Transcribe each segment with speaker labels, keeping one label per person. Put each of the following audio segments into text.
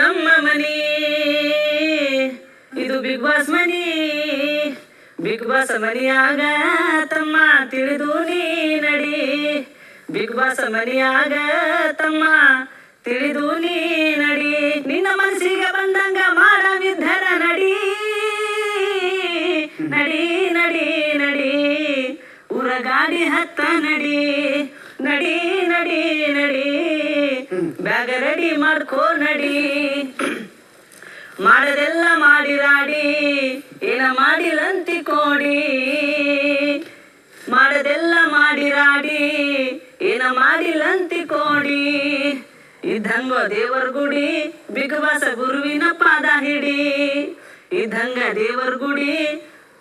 Speaker 1: ನಮ್ಮ ಮನಿ ಇದು big boss ಮನಿ. Big boss ಮನಿಯಾಗ ತಮ್ಮ ತಿಳಿದು ನೀ ನಡಿ. ಬಿಗ್ ಬಾಸ್ ಮನಿಯಾಗ ತಮ್ಮ ತಿಳಿದು ನೀ ನಡಿ. ನಿನ್ನ ಮನಸ್ಸಿಗೆ ಬಂದಂಗ ಮಾಡವಿದ್ದರ ನಡಿ. ನಡಿ ನಡಿ ನಡಿ ಊರ ಗಾಡಿ ಹತ್ತ ನಡಿ. ನಡಿ ನಡಿ ನಡಿ ಬ್ಯಾಗ ರೆಡಿ ಮಾಡ್ಕೋ ನಡಿ. ಮಾಡದೆಲ್ಲ ಮಾಡಿರಾಡಿ ಏನ ಮಾಡಿಲಂತಿ ಕೋಡಿ. ಮಾಡದೆಲ್ಲ ಮಾಡಿರಾಡಿ ಏನ ಮಾಡಿಲಂತಿ ಕೋಡಿ. ಇದ್ದಂಗ ದೇವರ ಗುಡಿ ಬಿಗ್ ಬಾಸ್ ಗುರುವಿನ ಪಾದ ಹಿಡಿ. ಇದ್ದಂಗ ದೇವರ ಗುಡಿ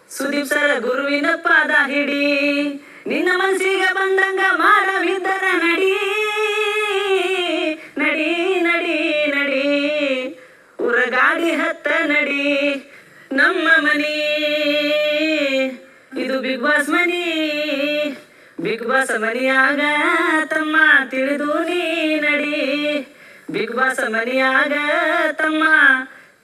Speaker 1: ಸುದೀಪ್ ಸರ ಗುರುವಿನ ಪಾದ ಹಿಡಿ. ನಿನ್ನ ಮನಸ್ಸಿಗೆ ಬಂದಂಗ ಮಾಡವಿದ್ದರ ನಡಿ. ನಡಿ ನಡಿ ನಡಿ ಊರ ಗಾಡಿ ಹತ್ತ ನಡಿ. ನಮ್ಮ ಮನಿ ಇದು ಬಿಗ್ ಬಾಸ್ ಮನಿ. ಬಿಗ್ ಬಾಸ್ ಮನಿಯಾಗ ತಮ್ಮ ತಿಳಿದು ನೀ ನಡಿ. ಬಿಗ್ ಬಾಸ್ ಮನಿಯಾಗ ತಮ್ಮ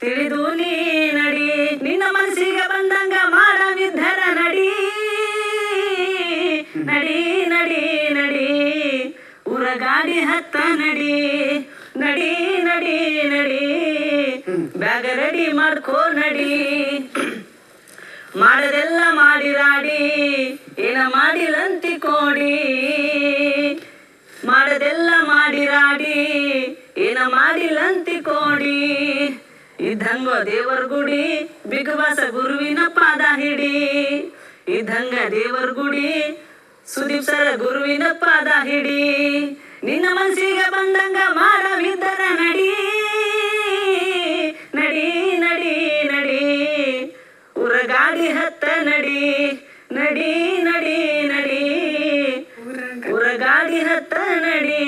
Speaker 1: ತಿಳಿದು ನೀ ನಡಿ. ನಿನ್ನ ಮನಸ್ಸಿಗೆ ಬಂದಂಗ ಮಾಡವಿದ್ದರ ನಡಿ. ನಡಿ ನಡಿ ನಡಿ ಊರ ಗಾಡಿ ಹತ್ತ ನಡಿ. ನಡಿ ನಡಿ ನಡಿ ಬ್ಯಾಗ ರೆಡಿ ಮಾಡ್ಕೋ ನಡಿ. ಮಾಡದೆಲ್ಲ ಮಾಡಿರಾಡಿ ಏನ ಮಾಡಿಲಂತಿ ಕೋಡಿ. ಮಾಡದೆಲ್ಲ ಮಾಡಿರಾಡಿ ಏನ ಮಾಡಿಲಂತಿ ಕೋಡಿ. ಇದ್ದಂಗ ದೇವರ ಗುಡಿ ಬಿಗ್ ಬಾಸ್ ಗುರುವಿನ ಪಾದ ಹಿಡಿ. ಇದ್ದಂಗ ದೇವರ ಗುಡಿ ಸುದೀಪ್ ಸರ ಗುರುವಿನ ಪಾದ ಹಿಡಿ. ನಿನ್ನ ಮನಸ್ಸಿಗೆ ಬಂದಂಗ ಮಾಡವಿದ್ದರ ನಡಿ. ನಡಿ ನಡಿ ನಡಿ ಊರ ಗಾಡಿ ಹತ್ತ ನಡಿ. ನಡಿ ನಡಿ ನಡಿ ಊರ ಗಾಡಿ ಹತ್ತ ನಡಿ.